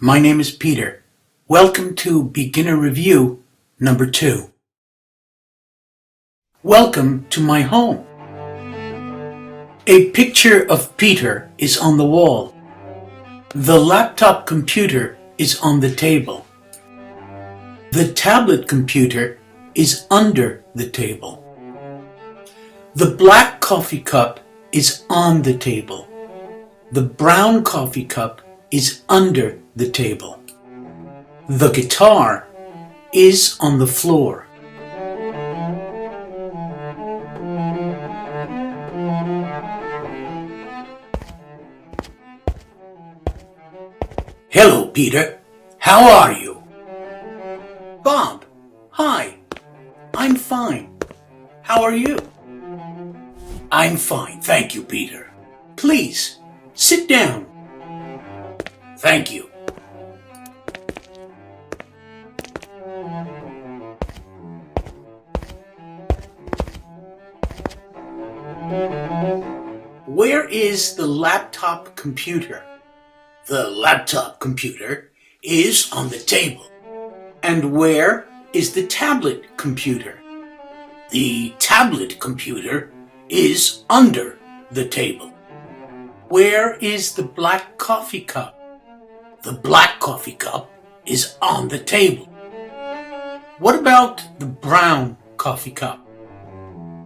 My name is Peter. Welcome to Beginner Review number 2. Welcome to my home. A picture of Peter is on the wall. The laptop computer is on the table. The tablet computer is under the table. The black coffee cup is on the table. The brown coffee cup is under the table. The guitar is on the floor. Hello, Peter. How are you? Bob, hi. I'm fine. How are you? I'm fine, thank you, Peter. Please, sit down. Thank you. Where is the laptop computer? The laptop computer is on the table. And where is the tablet computer? The tablet computer is under the table. Where is the black coffee cup? The black coffee cup is on the table. What about the brown coffee cup?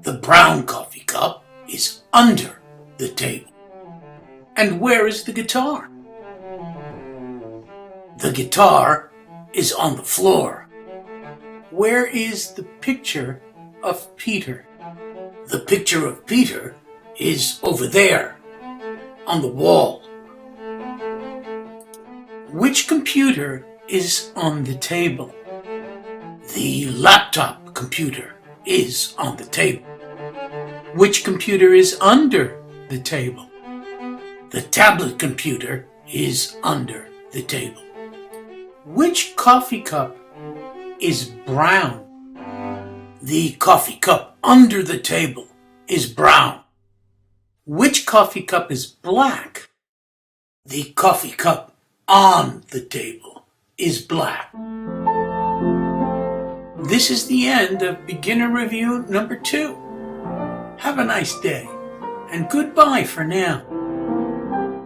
The brown coffee cup is under the table. And where is the guitar? The guitar is on the floor. Where is the picture of Peter? The picture of Peter is over there, on the wall. Which computer is on the table? The laptop computer is on the table. Which computer is under the table? The tablet computer is under the table. Which coffee cup is brown? The coffee cup under the table is brown. Which coffee cup is black? The coffee cup on the table is black. This is the end of Beginner Review number 2. Have a nice day, and goodbye for now.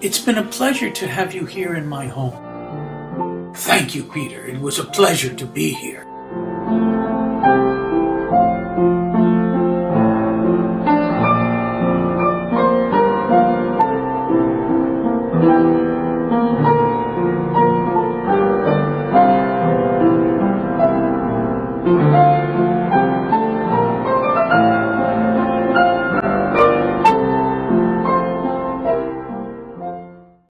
It's been a pleasure to have you here in my home. Thank you, Peter. It was a pleasure to be here.